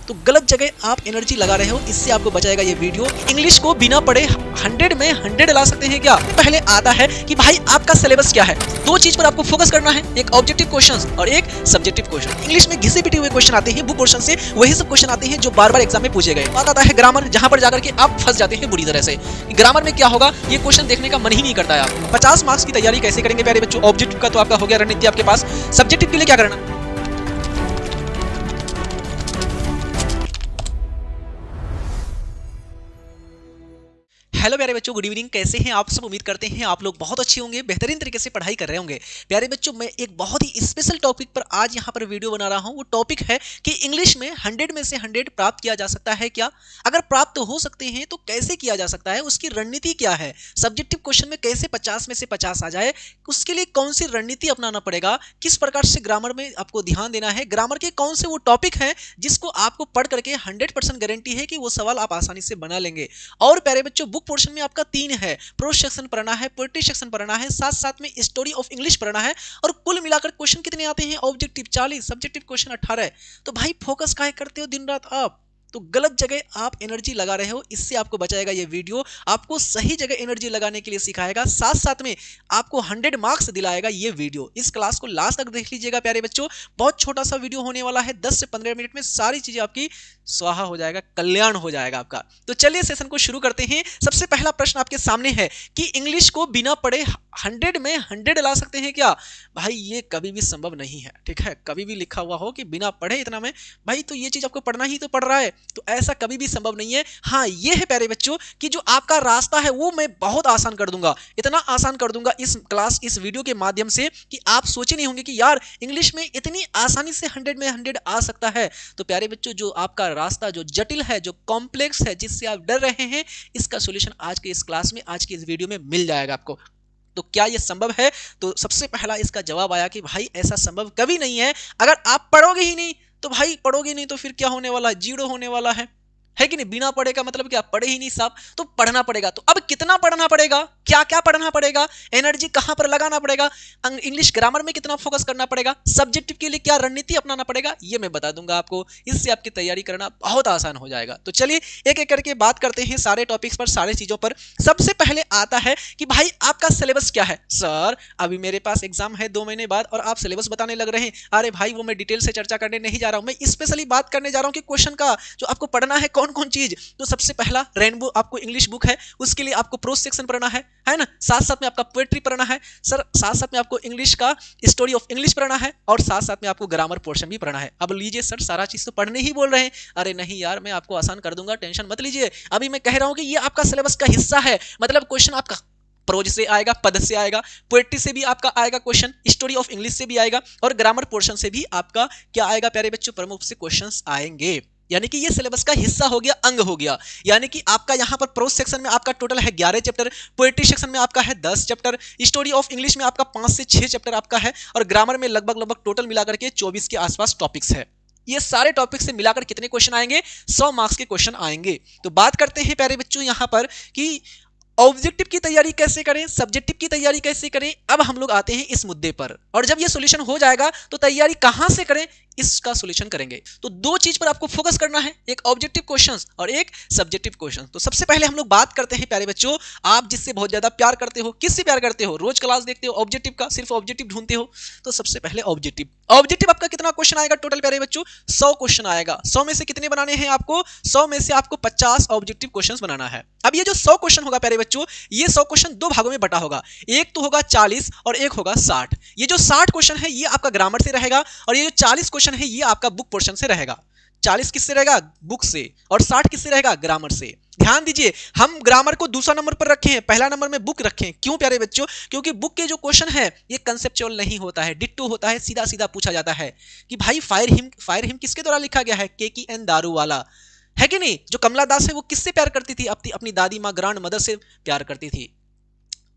तो गलत जगह आप एनर्जी लगा रहे हो, इससे आपको बचाएगा ये वीडियो। इंग्लिश को बिना पढ़े 100 में 100 ला सकते हैं क्या? पहले आता है कि भाई आपका सिलेबस क्या है। दो चीज पर आपको फोकस करना है, एक ऑब्जेक्टिव क्वेश्चंस और एक सब्जेक्टिव क्वेश्चन। इंग्लिश में घिसे पिटे हुए क्वेश्चन आते हैं, बुक पोर्शन से वही सब क्वेश्चन आते हैं जो बार बार एग्जाम में पूछे गए। बात आता है ग्रामर, जहां पर जाकर के आप फंस जाते हैं बुरी तरह से। ग्रामर में क्या होगा ये क्वेश्चन देखने का मन ही नहीं करता है। आप 50 मार्क्स की तैयारी कैसे करेंगे प्यारे बच्चों? ऑब्जेक्टिव का तो आपका हो गया, रणनीति आपके पास। सब्जेक्टिव के लिए क्या करना? हेलो प्यारे बच्चों, गुड इवनिंग। कैसे हैं आप सब? उम्मीद करते हैं आप लोग बहुत अच्छे होंगे, बेहतरीन तरीके से पढ़ाई कर रहे होंगे। प्यारे बच्चों, मैं एक बहुत ही स्पेशल टॉपिक पर आज यहाँ पर वीडियो बना रहा हूँ। वो टॉपिक है कि इंग्लिश में 100 में से 100 प्राप्त किया जा सकता है क्या? अगर प्राप्त हो सकते हैं तो कैसे किया जा सकता है, उसकी रणनीति क्या है? सब्जेक्टिव क्वेश्चन में कैसे 50 में से 50 आ जाए, उसके लिए कौन सी रणनीति अपनाना पड़ेगा, किस प्रकार से ग्रामर में आपको ध्यान देना है, ग्रामर के कौन से वो टॉपिक हैं जिसको आपको पढ़ करके 100% गारंटी है कि वो सवाल आप आसानी से बना लेंगे। और प्यारे बच्चों, बुक पोर्शन में आपका 3 है, प्रोज सेक्शन पढ़ना है, पोएट्री सेक्शन पढ़ना है, साथ साथ में स्टोरी ऑफ इंग्लिश पढ़ना है। और कुल मिलाकर क्वेश्चन कितने आते हैं? Objective 40, subjective question 18। तो भाई फोकस काहे करते हो दिन रात आप? तो गलत जगह आप एनर्जी लगा रहे हो, इससे आपको बचाएगा ये वीडियो। आपको सही जगह एनर्जी लगाने के लिए सिखाएगा, साथ साथ में आपको 100 मार्क्स दिलाएगा ये वीडियो। इस क्लास को लास्ट तक देख लीजिएगा प्यारे बच्चों। बहुत छोटा सा वीडियो होने वाला है, 10 से 15 मिनट में सारी चीजें आपकी स्वाहा हो जाएगा, कल्याण हो जाएगा आपका। तो चलिए सेशन को शुरू करते हैं। सबसे पहला प्रश्न आपके सामने है कि इंग्लिश को बिना पढ़े 100 में 100 ला सकते हैं क्या? भाई ये कभी भी संभव नहीं है, ठीक है। कभी भी लिखा हुआ हो कि बिना पढ़े इतना में, भाई तो ये चीज आपको पढ़ना ही तो पड़ रहा है, तो ऐसा कभी भी संभव नहीं है। हाँ, ये है प्यारे बच्चों कि जो आपका रास्ता है वो मैं बहुत आसान कर दूंगा, इतना आसान कर दूंगा इस वीडियो के माध्यम से कि आप सोचे नहीं होंगे कि यार इंग्लिश में इतनी आसानी से 100 में 100 आ सकता है। तो प्यारे बच्चों, जो आपका रास्ता जो जटिल है, जो कॉम्प्लेक्स है, जिससे आप डर रहे हैं, इसका सोल्यूशन आज के इस क्लास में, आज की इस वीडियो में मिल जाएगा आपको। तो क्या ये संभव है? तो सबसे पहला इसका जवाब आया कि भाई ऐसा संभव कभी नहीं है। अगर आप पढ़ोगे ही नहीं तो भाई पढ़ोगे नहीं तो फिर क्या होने वाला है? जीरो होने वाला है कि नहीं? बिना पढ़े का मतलब क्या? पढ़े ही नहीं साहब, तो पढ़ना पड़ेगा। तो अब कितना पढ़ना पड़ेगा, क्या क्या पढ़ना पड़ेगा, एनर्जी कहां पर लगाना पड़ेगा, इंग्लिश ग्रामर में कितना फोकस करना पड़ेगा, सब्जेक्टिव के लिए क्या रणनीति अपनाना पड़ेगा, ये मैं बता दूंगा आपको। इससे आपकी तैयारी करना बहुत आसान हो जाएगा। तो चलिए एक एक करके बात करते हैं सारे टॉपिक्स पर, सारे चीजों पर। सबसे पहले आता है कि भाई आपका सिलेबस क्या है। सर अभी मेरे पास एग्जाम है 2 महीने बाद और आप सिलेबस बताने लग रहे हैं। अरे भाई वो मैं डिटेल से चर्चा करने नहीं जा रहा हूं, मैं स्पेशली बात करने जा रहा हूं कि क्वेश्चन का जो आपको पढ़ना है कौन कौन चीज। तो सबसे पहला रेनबो आपको इंग्लिश बुक है, उसके लिए आपको प्रोज सेक्शन पढ़ना है ना। साथ साथ में आपका पोएट्री पढ़ना है सर, साथ साथ में आपको इंग्लिश का स्टोरी ऑफ इंग्लिश पढ़ना है और साथ साथ में आपको ग्रामर पोर्शन भी पढ़ना है। अब लीजिए सर सारा चीज तो पढ़ने ही बोल रहे हैं। अरे नहीं यार, मैं आपको आसान कर दूंगा, टेंशन मत लीजिए। अभी मैं कह रहा हूं कि ये आपका सिलेबस का हिस्सा है, मतलब क्वेश्चन आपका प्रोज से आएगा, पद से आएगा, पोएट्री से भी आपका आएगा क्वेश्चन, स्टोरी ऑफ इंग्लिश से भी आएगा और ग्रामर पोर्शन से भी आपका क्या आएगा प्यारे बच्चों? प्रमुख से क्वेश्चंस आएंगे। यानी कि ये सिलेबस का हिस्सा हो गया, अंग हो गया। यानी कि आपका यहां पर प्रोज सेक्शन में आपका टोटल है 11 चैप्टर, पोएट्री सेक्शन में आपका है 10 चैप्टर, स्टोरी ऑफ इंग्लिश में आपका 5 से 6 चैप्टर आपका है और ग्रामर में लगभग टोटल मिलाकर के 24 के आसपास टॉपिक्स है। ये सारे टॉपिक से मिलाकर कितने क्वेश्चन आएंगे? 100 मार्क्स के क्वेश्चन आएंगे। तो बात करते हैं प्यारे बच्चों यहां पर कि ऑब्जेक्टिव की तैयारी कैसे करें, सब्जेक्टिव की तैयारी कैसे करें। अब हम लोग आते हैं इस मुद्दे पर, और जब ये सॉल्यूशन हो जाएगा तो तैयारी कहां से करें, इसका सॉल्यूशन करेंगे। तो दो चीज पर आपको फोकस करना है, एक ऑब्जेक्टिव क्वेश्चंस और एक सब्जेक्टिव क्वेश्चन। तो सबसे पहले हम लोग बात करते हैं प्यारे बच्चों, आप जिससे बहुत ज्यादा प्यार करते हो, किससे प्यार करते हो? रोज क्लास देखते हो ऑब्जेक्टिव का, सिर्फ ऑब्जेक्टिव ढूंढते हो। तो सबसे पहले ऑब्जेक्टिव आपका कितना क्वेश्चन आएगा टोटल प्यारे बच्चों? 100 क्वेश्चन आएगा। 100 में से कितने बनाने हैं आपको? 100 में से आपको 50 ऑब्जेक्टिव क्वेश्चन बनाना है। अब ये जो 100 क्वेश्चन होगा प्यारे बच्चों, ये 100 क्वेश्चन दो भागों में बटा होगा, एक तो होगा 40 और एक होगा 60। ये जो 60 क्वेश्चन है ये आपका ग्रामर से रहेगा और ये जो 40 क्वेश्चन है ये आपका बुक पोर्शन से रहेगा। 40 किससे रहेगा? बुक से, और 60 किससे रहेगा? ग्रामर से। ध्यान दीजिए, हम ग्रामर को दूसरा नंबर पर रखे हैं, पहला नंबर में बुक रखे हैं। क्यों प्यारे बच्चों? क्योंकि बुक के जो क्वेश्चन है ये कंसेप्चुअल नहीं होता है, डिट्टो होता है, सीधा सीधा पूछा जाता है कि भाई फायर हिम किसके द्वारा लिखा गया है? KKN दारू वाला, है कि नहीं? जो कमला दास है वो किससे प्यार करती थी? अपनी दादी माँ ग्रैंड मदर से प्यार करती थी।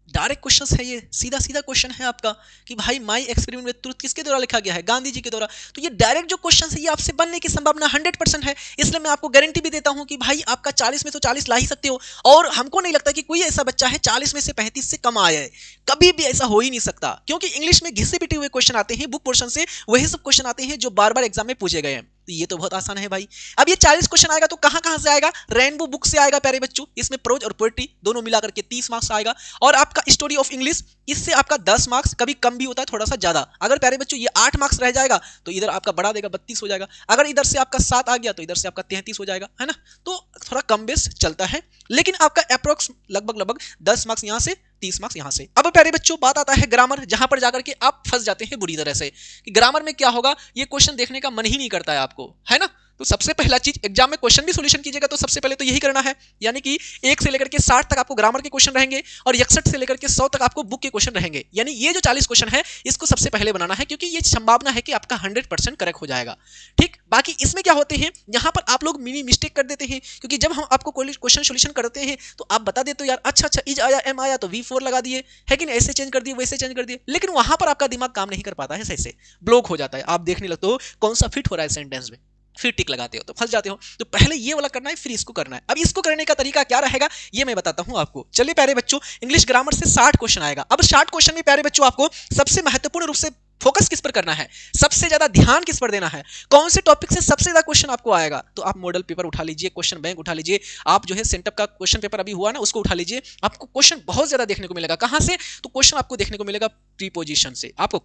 डायरेक्ट क्वेश्चन है, ये सीधा सीधा क्वेश्चन है आपका कि भाई माई एक्सपेरिमेंट विद ट्रूथ किसके द्वारा लिखा गया है? गांधी जी के द्वारा। तो ये डायरेक्ट जो क्वेश्चन है ये आपसे बनने की संभावना 100% है। इसलिए मैं आपको गारंटी भी देता हूं कि भाई आपका 40 में तो 40 ला ही सकते हो, और हमको नहीं लगता कि कोई ऐसा बच्चा है 40 में से 35 से कम आया है। कभी भी ऐसा हो ही नहीं सकता, क्योंकि इंग्लिश में घिसे पिटे हुए क्वेश्चन आते हैं, बुक पोर्शन से वही सब क्वेश्चन आते हैं जो बार बार एग्जाम में पूछे गए हैं। तो ये तो बहुत आसान है भाई। अब ये 40 क्वेश्चन आएगा तो कहां कहां से आएगा? रेनबो बुक से आएगा प्यारे बच्चों। इसमें प्रोज और पोएट्री दोनों मिलाकर के 30 मार्क्स आएगा। और आपका स्टोरी ऑफ इंग्लिश, इससे आपका 10 मार्क्स, कभी कम भी होता है थोड़ा सा ज्यादा। अगर प्यारे बच्चों ये 8 मार्क्स रह जाएगा तो इधर आपका बढ़ा देगा 32 हो जाएगा। अगर इधर से आपका 7 आ गया तो इधर से आपका 33 हो जाएगा, है ना। तो थोड़ा कम बेस चलता है, लेकिन आपका अप्रोक्स लगभग 10 मार्क्स यहां से, 30 मार्क्स यहां से। अब प्यारे बच्चों बात आता है ग्रामर, जहां पर जाकर के आप फंस जाते हैं बुरी तरह से कि ग्रामर में क्या होगा, ये क्वेश्चन देखने का मन ही नहीं करता है आपको, है ना। तो सबसे पहला चीज, एग्जाम में क्वेश्चन भी सॉल्यूशन कीजिएगा तो सबसे पहले तो यही करना है, यानी कि 1 से लेकर के 60 तक आपको ग्रामर के क्वेश्चन रहेंगे और 61 से लेकर के 100 तक आपको बुक के क्वेश्चन रहेंगे। यानी ये जो 40 क्वेश्चन है इसको सबसे पहले बनाना है, क्योंकि ये संभावना है कि आपका 100% करेक्ट हो जाएगा। ठीक, बाकी इसमें क्या होते हैं, यहां पर आप लोग मिनी मिस्टेक कर देते हैं, क्योंकि जब हम आपको क्वेश्चन सॉल्यूशन करते हैं तो आप बता देते हो यार अच्छा इज आया, एम आया तो V4 लगा दिए, है कि नहीं, ऐसे चेंज कर दिए, वैसे चेंज कर दिए, लेकिन वहां पर आपका दिमाग काम नहीं कर पाता है सही से, ब्लॉक हो जाता है। आप देखने लगते हो कौन सा फिट हो रहा है सेंटेंस में, फिर टिक लगाते हो तो फंस जाते हो। तो पहले ये वाला करना है, फिर इसको करना है। अब इसको करने का तरीका क्या रहेगा ये मैं बताता हूं आपको। चलिए प्यारे बच्चों, इंग्लिश ग्रामर से 60 क्वेश्चन आएगा। अब 60 क्वेश्चन में प्यारे बच्चों आपको सबसे महत्वपूर्ण रूप से फोकस किस पर करना है, सबसे ज्यादा ध्यान किस पर देना है, कौन से टॉपिक से सबसे ज्यादा क्वेश्चन आपको आएगा। तो आप मॉडल पेपर उठा लीजिए, क्वेश्चन बैंक उठा लीजिए, आप जो है सेंटअप का क्वेश्चन पेपर अभी हुआ ना उसको उठा लीजिए। आपको क्वेश्चन बहुत ज्यादा देखने को मिलेगा। कहां से? तो क्वेश्चन आपको देखने को मिलेगा प्रीपोजिशन से, आपको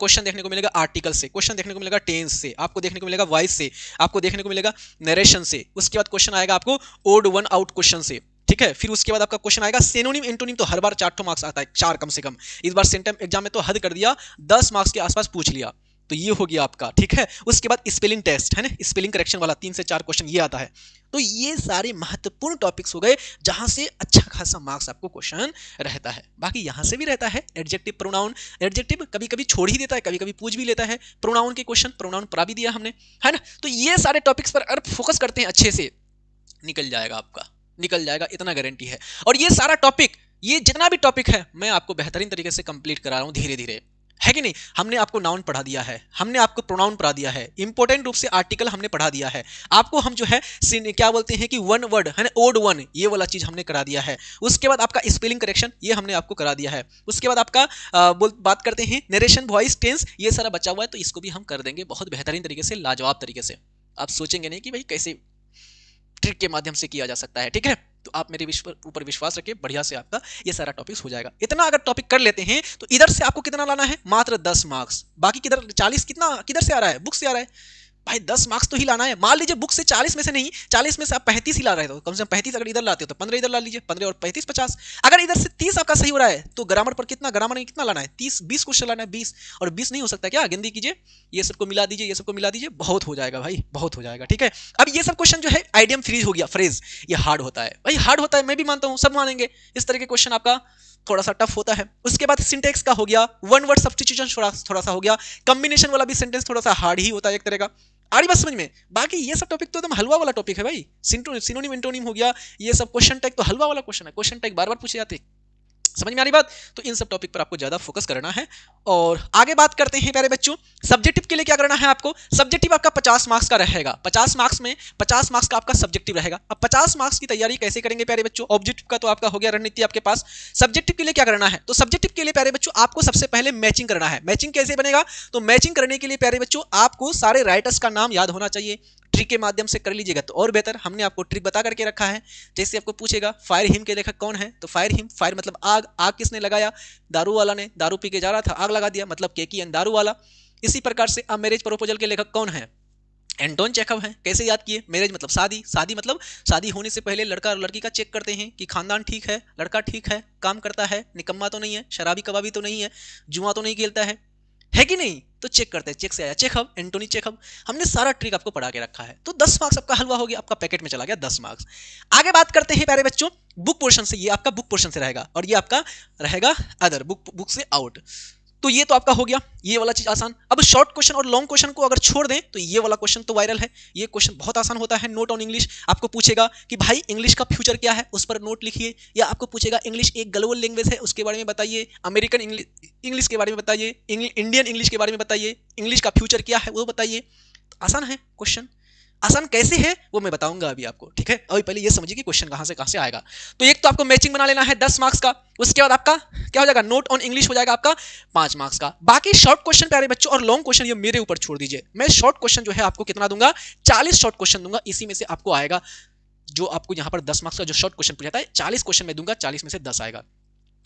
क्वेश्चन देखने को मिलेगा आर्टिकल से, क्वेश्चन देखने को मिलेगा टेंस से, आपको देखने को मिलेगा वॉइस से, आपको देखने को मिलेगा नरेशन से। उसके बाद क्वेश्चन आएगा आपको ओड वन आउट क्वेश्चन से, ठीक है। फिर उसके बाद आपका क्वेश्चन आएगा सिनोनिम एंटोनिम, तो हर बार 4 मार्क्स आता है, 4 कम से कम। इस बार सेंटम एग्जाम में तो हद कर दिया, 10 मार्क्स के आसपास पूछ लिया, तो ये हो गया आपका, ठीक है। उसके बाद स्पेलिंग टेस्ट है ना, स्पेलिंग करेक्शन वाला 3 से 4 क्वेश्चन ये आता है। तो ये सारे महत्वपूर्ण टॉपिक्स हो गए जहां से अच्छा खासा मार्क्स आपको क्वेश्चन रहता है। बाकी यहां से भी रहता है एडजेक्टिव प्रोनाउन, एडजेक्टिव कभी कभी छोड़ ही देता है, कभी कभी पूछ भी लेता है। प्रोनाउन के क्वेश्चन, प्रोनाउन पढ़ा भी दिया हमने, है ना। तो ये सारे टॉपिक्स पर अगर फोकस करते हैं अच्छे से, निकल जाएगा आपका, निकल जाएगा, इतना गारंटी है। और ये सारा टॉपिक, ये जितना भी टॉपिक है मैं आपको बेहतरीन तरीके से कंप्लीट करा रहा हूं धीरे धीरे, है कि नहीं। हमने आपको नाउन पढ़ा दिया है, हमने आपको प्रोनाउन पढ़ा दिया है, इंपॉर्टेंट रूप से आर्टिकल हमने पढ़ा दिया है आपको। हम जो है क्या बोलते हैं कि वन वर्ड है ना, ओड वन, ये वाला चीज हमने करा दिया है। उसके बाद आपका स्पेलिंग करेक्शन ये हमने आपको करा दिया है। उसके बाद आपका बात करते हैं नरेशन, वॉइस, टेंस, ये सारा बचा हुआ है, तो इसको भी हम कर देंगे बहुत बेहतरीन तरीके से, लाजवाब तरीके से। आप सोचेंगे नहीं कि भाई कैसे ट्रिक के माध्यम से किया जा सकता है, ठीक है। तो आप मेरे ऊपर विश्वास रखिए, बढ़िया से आपका ये सारा टॉपिक्स हो जाएगा। इतना अगर टॉपिक कर लेते हैं तो इधर से आपको कितना लाना है, मात्र 10 मार्क्स। बाकी किधर 40 कितना किधर से आ रहा है, बुक से आ रहा है भाई। 10 मार्क्स तो ही लाना है। मान लीजिए बुक से 40 में से नहीं, 40 में से आप 35 ही ला रहे हो, कम से कम 35 अगर इधर लाते हो तो 15 इधर ला लीजिए, 15 और 35 50। अगर इधर से 30 आपका सही हो रहा है तो ग्रामर पर कितना, ग्रामर में कितना लाना है, 20 क्वेश्चन लाना है, 20 और 20 नहीं हो सकता क्या, गिनती कीजिए, ये सबको मिला दीजिए, ये सबको मिला दीजिए, बहुत हो जाएगा भाई, बहुत हो जाएगा, ठीक है। अब ये सब क्वेश्चन जो है आइडियम फ्रीज हो गया, फ्रेज, ये हार्ड होता है भाई, हार्ड होता है, मैं भी मानता हूं, सब मानेंगे। इस तरह के क्वेश्चन आपका थोड़ा सा टफ होता है। उसके बाद सिंटेक्स का हो गया, वन वर्ड सब्स्टिट्यूशन थोड़ा सा हो गया, कॉम्बिनेशन वाला भी सेंटेंस थोड़ा सा हार्ड ही होता है एक तरह का। आ रही बात समझ में। बाकी ये सब टॉपिक तो एकदम हलवा वाला टॉपिक है भाई, सिनोनिम एंटोनिम हो गया, ये सब क्वेश्चन टैग तो हलवा वाला क्वेश्चन है, क्वेश्चन टैग बार बार पूछे जाते, समझ में आ रही बात। तो इन सब टॉपिक पर आपको ज्यादा फोकस करना है। और आगे बात करते हैं प्यारे बच्चों, सब्जेक्टिव के लिए क्या करना है आपको। सब्जेक्टिव आपका 50 मार्क्स का रहेगा, 50 मार्क्स में 50 मार्क्स का आपका सब्जेक्टिव रहेगा। अब 50 मार्क्स की तैयारी कैसे करेंगे प्यारे बच्चों, ऑब्जेक्टिव का तो आपका हो गया रणनीति आपके पास, सब्जेक्टिव के लिए क्या करना है। तो सब्जेक्टिव के लिए प्यारे बच्चों आपको सबसे पहले मैचिंग करना है। मैचिंग कैसे बनेगा, तो मैचिंग करने के लिए प्यारे बच्चों आपको सारे राइटर्स का नाम याद होना चाहिए। ट्रिक के माध्यम से कर लीजिएगा तो और बेहतर, हमने आपको ट्रिक बता करके रखा है। जैसे आपको पूछेगा फायर हिम के लेखक कौन है, तो फायर हिम, फायर मतलब आग, आग किसने लगाया, दारू वाला ने, दारू पी के जा रहा था आग लगा दिया, मतलब केकी एंड दारू वाला। इसी प्रकार से अ मैरिज प्रपोजल के लेखक कौन है, एंटोन चेखव है। कैसे याद किए, मैरिज मतलब शादी, शादी मतलब शादी होने से पहले लड़का और लड़की का चेक करते हैं कि खानदान ठीक है, लड़का ठीक है, काम करता है, निकम्मा तो नहीं है, शराबी कबाबी तो नहीं है, जुआ तो नहीं खेलता है कि नहीं, तो चेक करते हैं। चेक से आया चेखव, एंटोनी चेखव, हमने सारा ट्रिक आपको पढ़ा के रखा है। तो 10 मार्क्स आपका हलवा हो गया, आपका पैकेट में चला गया 10 मार्क्स। आगे बात करते हैं प्यारे बच्चों बुक पोर्शन से, ये आपका बुक पोर्शन से रहेगा और ये आपका रहेगा अदर, बुक से आउट। तो ये तो आपका हो गया, ये वाला चीज आसान। अब शॉर्ट क्वेश्चन और लॉन्ग क्वेश्चन को अगर छोड़ दें तो ये वाला क्वेश्चन तो वायरल है, ये क्वेश्चन बहुत आसान होता है। नोट ऑन इंग्लिश, आपको पूछेगा कि भाई इंग्लिश का फ्यूचर क्या है, उस पर नोट लिखिए। या आपको पूछेगा इंग्लिश एक ग्लोबल लैंग्वेज है, उसके बारे में बताइए, अमेरिकन इंग्लिश के बारे में बताइए, इंडियन इंग्लिश के बारे में बताइए, इंग्लिश का फ्यूचर क्या है वो बताइए। आसान है क्वेश्चन। आसान कैसे है वो मैं बताऊंगा अभी आपको, ठीक है। अभी पहले ये समझिए कि क्वेश्चन कहां से आएगा। तो एक तो आपको मैचिंग बना लेना है 10 मार्क्स का, उसके बाद आपका क्या हो जाएगा, नोट ऑन इंग्लिश हो जाएगा आपका 5 मार्क्स का। बाकी शॉर्ट क्वेश्चन प्यारे बच्चों और लॉन्ग क्वेश्चन ये मेरे ऊपर छोड़ दीजिए। मैं शॉर्ट क्वेश्चन जो है आपको कितना दूंगा, 40 शॉर्ट क्वेश्चन दूंगा, इसी में से आपको आएगा जो आपको यहां पर 10 मार्क्स का जो शॉर्ट क्वेश्चन पूछा है 40 क्वेश्चन में दूंगा, 40 में से 10 आएगा।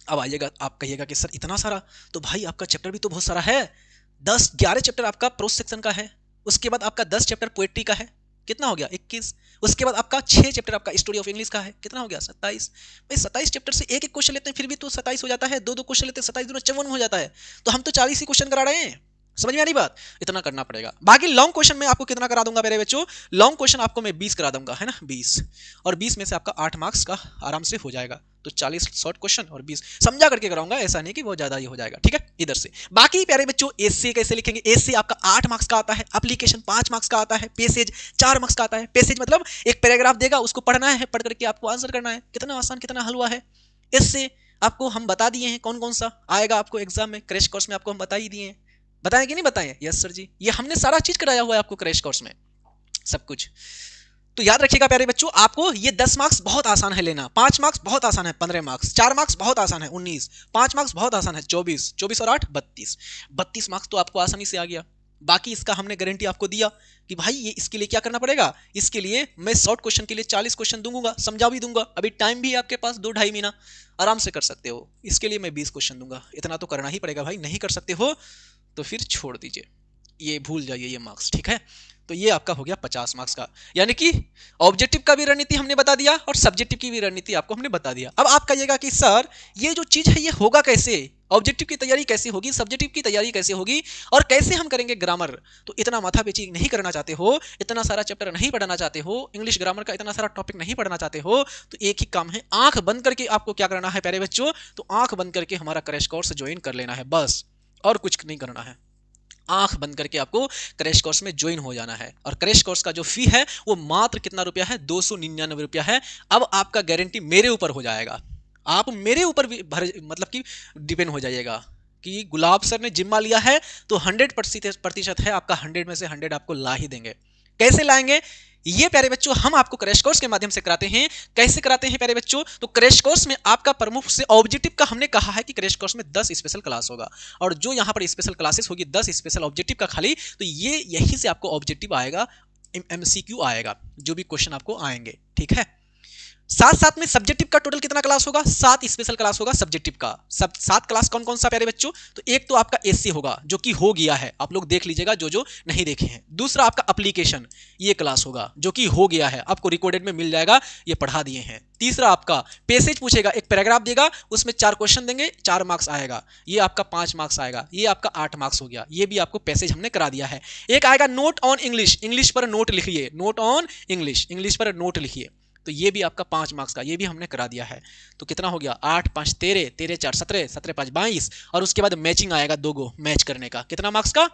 अब आइएगा, आप कहिएगा कि सर इतना सारा, तो भाई आपका चैप्टर भी तो बहुत सारा है। 11 चैप्टर आपका प्रोस सेक्शन का है, उसके बाद आपका 10 चैप्टर पोएट्री का है, कितना हो गया 21। उसके बाद आपका 6 चैप्टर आपका स्टोरी ऑफ इंग्लिश का है, कितना हो गया 27। भाई 27 चैप्टर से एक क्वेश्चन लेते हैं फिर भी तो 27 हो जाता है, दो क्वेश्चन लेते हैं 27 दूना 54 हो जाता है। तो हम तो 40 ही क्वेश्चन करा रहे हैं, समझ में आ रही बात, इतना करना पड़ेगा। बाकी लॉन्ग क्वेश्चन में आपको कितना करा दूंगा मेरे बच्चों, लॉन्ग क्वेश्चन आपको मैं 20 करा दूंगा, है ना 20, और 20 में से आपका 8 मार्क्स का आराम से हो जाएगा। तो 40 शॉर्ट क्वेश्चन और 20 समझा करके कराऊंगा, ऐसा नहीं कि बहुत ज्यादा ही हो जाएगा, ठीक है। इधर से बाकी प्यारे बच्चों एसे कैसे लिखेंगे, एसे आपका 8 मार्क्स का आता है, एप्लीकेशन 5 मार्क्स का आता है, पैसेज 4 मार्क्स का आता है। पैसेज मतलब एक पैराग्राफ देगा, उसको पढ़ना है, पढ़ करके आपको आंसर करना है। कितना आसान कितना हलवा है। इससे आपको हम बता दिए हैं कौन कौन सा आएगा आपको एग्जाम में, क्रैश कोर्स में आपको हम बता ही दिए हैं। बताएं कि नहीं बताएं, यस सर जी, ये हमने सारा चीज कराया हुआ है आपको क्रैश कोर्स में, सब कुछ। तो याद रखिएगा प्यारे बच्चों, आपको ये 10 मार्क्स बहुत आसान है लेना, 5 मार्क्स बहुत आसान है 15 मार्क्स, 4 मार्क्स बहुत आसान है 19, 5 मार्क्स बहुत आसान है 24, 24 और 8 32, 32 मार्क्स तो आपको आसानी से आ गया। बाकी इसका हमने गारंटी आपको दिया कि भाई ये इसके लिए क्या करना पड़ेगा, इसके लिए मैं शॉर्ट क्वेश्चन के लिए 40 क्वेश्चन दूंगा, समझा भी दूंगा। अभी टाइम भी है आपके पास 2-2.5 महीना, आराम से कर सकते हो। इसके लिए मैं 20 क्वेश्चन दूंगा, इतना तो करना ही पड़ेगा भाई, नहीं कर सकते हो तो फिर छोड़ दीजिए, ये भूल जाइए ये मार्क्स, ठीक है। तो ये आपका हो गया 50 मार्क्स का, यानी कि ऑब्जेक्टिव का भी रणनीति हमने बता दिया और सब्जेक्टिव की भी रणनीति आपको हमने बता दिया। अब आप कहिएगा कि सर ये जो चीज है ये होगा कैसे, ऑब्जेक्टिव की तैयारी कैसे होगी, सब्जेक्टिव की तैयारी कैसे होगी, और कैसे हम करेंगे ग्रामर। तो इतना माथा पेची नहीं करना चाहते हो, इतना सारा चैप्टर नहीं पढ़ना चाहते हो, इंग्लिश ग्रामर का इतना सारा टॉपिक नहीं पढ़ना चाहते हो, तो एक ही काम है, आंख बंद करके आपको क्या करना है प्यारे बच्चों, तो आंख बंद करके हमारा क्रैश कोर्स ज्वाइन कर लेना है, बस और कुछ नहीं करना है। आंख बंद करके आपको क्रैश कोर्स में ज्वाइन हो जाना है। और क्रैश कोर्स का जो फी है वो मात्र कितना रुपया है, 299 रुपया है। अब आपका गारंटी मेरे ऊपर हो जाएगा, आप मेरे ऊपर मतलब कि डिपेंड हो जाइएगा कि गुलाब सर ने जिम्मा लिया है तो 100% है आपका, 100 में से 100 आपको ला ही देंगे। कैसे लाएंगे ये प्यारे बच्चों हम आपको क्रैश कोर्स के माध्यम से कराते हैं। कैसे कराते हैं प्यारे बच्चों, तो क्रैश कोर्स में आपका प्रमुख से ऑब्जेक्टिव का हमने कहा है कि क्रैश कोर्स में 10 स्पेशल क्लास होगा, और जो यहां पर स्पेशल क्लासेस होगी 10 स्पेशल ऑब्जेक्टिव का खाली, तो ये यही से आपको ऑब्जेक्टिव आएगा, एमसीक्यू आएगा, जो भी क्वेश्चन आपको आएंगे, ठीक है। साथ साथ में सब्जेक्टिव का टोटल कितना क्लास होगा, 7 स्पेशल क्लास होगा सब्जेक्टिव का। सब 7 क्लास कौन कौन सा प्यारे बच्चों, तो एक तो आपका एससी होगा जो कि हो गया है, आप लोग देख लीजिएगा जो नहीं देखे हैं। दूसरा आपका एप्लीकेशन, ये क्लास होगा जो कि हो गया है, आपको रिकॉर्डेड में मिल जाएगा, ये पढ़ा दिए हैं। तीसरा आपका पैसेज पूछेगा, एक पैराग्राफ देगा, उसमें 4 क्वेश्चन देंगे, 4 मार्क्स आएगा, ये आपका 5 मार्क्स आएगा, ये आपका 8 मार्क्स हो गया, ये भी आपको पैसेज हमने करा दिया है। एक आएगा नोट ऑन इंग्लिश, इंग्लिश पर नोट लिखिए, नोट ऑन इंग्लिश, इंग्लिश पर नोट लिखिए, तो ये भी आपका 5 मार्क्स का, ये भी हमने करा दिया है। तो कितना हो गया, 8 5 13, 13 4 17, 17 5 22, और उसके बाद मैचिंग आएगा 2 गो मैच करने का, कितना मार्क्स का,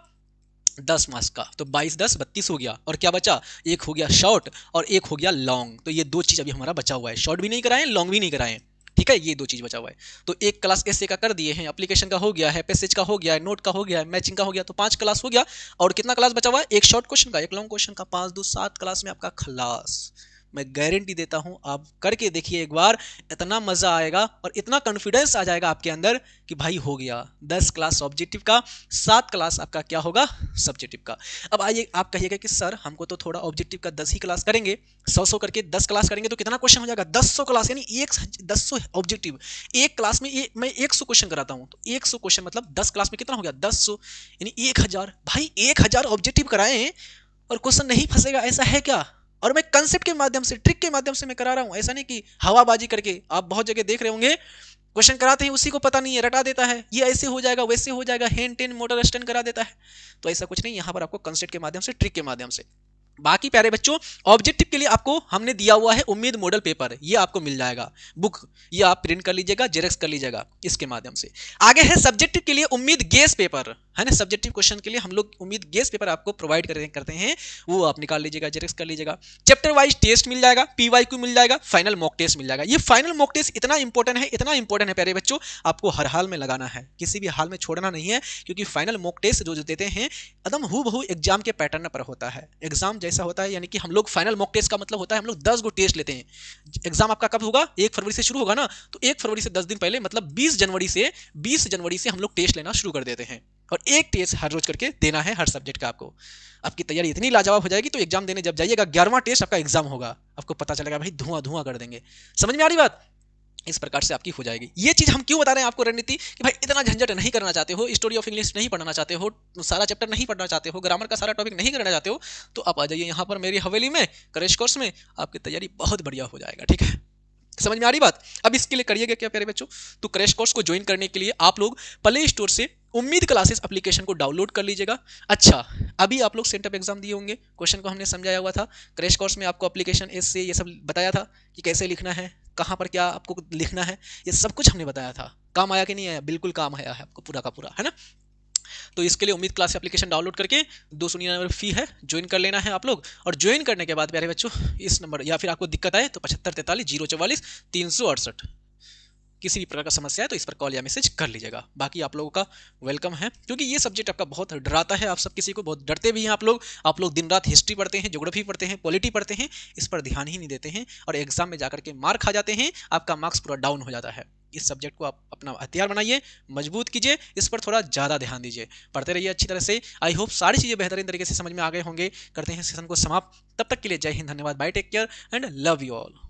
10 मार्क्स का। तो 22 10 32 हो गया, और क्या बचा, एक हो गया शॉर्ट और एक हो गया लॉन्ग। तो ये 2 चीज अभी हमारा बचा हुआ है, शॉर्ट भी नहीं कराएं, लॉन्ग भी नहीं कराएं, ठीक है, ये 2 चीज बचा हुआ है। तो एक क्लास एसे का कर दिए हैं, एप्लीकेशन का हो गया है, पैसेज का हो गया है, नोट का हो गया है, मैचिंग का हो गया, तो 5 क्लास हो गया। और कितना क्लास बचा हुआ है, एक शॉर्ट क्वेश्चन का, एक लॉन्ग क्वेश्चन का, 5 2 7 क्लास में आपका खलास। मैं गारंटी देता हूं, आप करके देखिए एक बार, इतना मजा आएगा और इतना कॉन्फिडेंस आ जाएगा आपके अंदर कि भाई हो गया। 10 क्लास ऑब्जेक्टिव का, 7 क्लास आपका क्या होगा, सब्जेक्टिव का। अब आइए आप कहिएगा कि सर हमको तो थोड़ा ऑब्जेक्टिव का 10 ही क्लास करेंगे, 100 करके 10 क्लास करेंगे तो कितना क्वेश्चन हो जाएगा, 100 क्लास, यानी 100 ऑब्जेक्टिव। एक क्लास में मैं 100 क्वेश्चन कराता हूं, तो 100 क्वेश्चन मतलब 10 क्लास में कितना हो गया, 100 यानी 1000। भाई 1000 ऑब्जेक्टिव कराएं और क्वेश्चन नहीं फंसेगा, ऐसा है क्या। और मैं कंसेप्ट के माध्यम से, ट्रिक के माध्यम से मैं करा रहा हूं, ऐसा नहीं कि हवाबाजी करके। आप बहुत जगह देख रहे होंगे क्वेश्चन कराते हैं, उसी को पता नहीं है, रटा देता है, ये ऐसे हो जाएगा वैसे हो जाएगा, हेन टेन मोटर स्टैंड करा देता है। तो ऐसा कुछ नहीं, यहां पर आपको कंसेप्ट के माध्यम से, ट्रिक के माध्यम से। बाकी प्यारे बच्चों ऑब्जेक्टिव के लिए आपको हमने दिया हुआ है उम्मीद मॉडल पेपर, ये आपको मिल जाएगा बुक, ये आप प्रिंट कर लीजिएगा, जेरॉक्स कर लीजिएगा इसके माध्यम से। आगे है सब्जेक्टिव के लिए उम्मीद गेस पेपर, है ना। सब्जेक्टिव क्वेश्चन के लिए हम लोग उम्मीद गेस पेपर आपको प्रोवाइड करते हैं, वो आप निकाल लीजिएगा, जेरेक्स कर लीजिएगा। चैप्टर वाइज टेस्ट मिल जाएगा, पीवाईक्यू मिल जाएगा, फाइनल मॉक टेस्ट मिल जाएगा। ये फाइनल मॉक टेस्ट इतना इंपॉर्टेंट है, इतना इंपॉर्टेंट है प्यारे बच्चों, आपको हर हाल में लगाना है, किसी भी हाल में छोड़ना नहीं है, क्योंकि फाइनल मॉक टेस्ट जो देते हैं एकदम हूबहू एग्जाम के पैटर्न पर होता है, एग्जाम जैसा होता है। यानी कि हम लोग फाइनल मॉक टेस्ट का मतलब होता है हम लोग 10 गो टेस्ट लेते हैं। एग्जाम आपका कब होगा, 1 फरवरी से शुरू होगा ना, तो 1 फरवरी से 10 दिन पहले मतलब 20 जनवरी से हम लोग टेस्ट लेना शुरू कर देते हैं, और एक टेस्ट हर रोज करके देना है हर सब्जेक्ट का। आपको आपकी तैयारी इतनी लाजवाब हो जाएगी, तो एग्जाम देने जब जाइएगा 11वां टेस्ट आपका एग्जाम होगा, आपको पता चलेगा भाई धुआं धुआं कर देंगे। समझ में आ रही बात, इस प्रकार से आपकी हो जाएगी। ये चीज हम क्यों बता रहे हैं आपको रणनीति, कि भाई इतना झंझट नहीं करना चाहते हो, स्टोरी ऑफ इंग्लिश नहीं पढ़ना चाहते हो, सारा चैप्टर नहीं पढ़ना चाहते हो, ग्रामर का सारा टॉपिक नहीं करना चाहते हो, तो आप आ जाइए यहाँ पर मेरी हवेली में, क्रैश कोर्स में, आपकी तैयारी बहुत बढ़िया हो जाएगा। ठीक है, समझ में आ रही बात। अब इसके लिए करिएगा क्या प्यारे बच्चों, तो क्रैश कोर्स को ज्वाइन करने के लिए आप लोग प्ले स्टोर से उम्मीद क्लासेस एप्लीकेशन को डाउनलोड कर लीजिएगा। अच्छा, अभी आप लोग सेंटअप एग्जाम दिए होंगे, क्वेश्चन को हमने समझाया हुआ था, क्रैश कोर्स में आपको एप्लीकेशन एस से ये सब बताया था कि कैसे लिखना है, कहाँ पर क्या आपको लिखना है, ये सब कुछ हमने बताया था। काम आया कि नहीं आया, बिल्कुल काम आया है आपको पूरा का पूरा, है ना। तो इसके लिए उम्मीद क्लास एप्लीकेशन डाउनलोड करके 299 फी है, ज्वाइन कर लेना है आप लोग। और ज्वाइन करने के बाद प्यारे बच्चों इस नंबर, या फिर आपको दिक्कत आए तो 7543-044-368, किसी भी प्रकार का समस्या है तो इस पर कॉल या मैसेज कर लीजिएगा। बाकी आप लोगों का वेलकम है, क्योंकि ये सब्जेक्ट आपका बहुत डराता है, आप सब किसी को बहुत डरते भी हैं आप लोग दिन रात हिस्ट्री पढ़ते हैं, ज्योग्राफी पढ़ते हैं, पॉलिटी पढ़ते हैं, इस पर ध्यान ही नहीं देते हैं, और एग्जाम में जाकर के मार्क खा जाते हैं, आपका मार्क्स पूरा डाउन हो जाता है। इस सब्जेक्ट को आप अपना हथियार बनाइए, मजबूत कीजिए, इस पर थोड़ा ज़्यादा ध्यान दीजिए, पढ़ते रहिए अच्छी तरह से। आई होप सारी चीज़ें बेहतरीन तरीके से समझ में आ गए होंगे। करते हैं सेशन को समाप्त, तब तक के लिए जय हिंद, धन्यवाद, bye, take care and love you all.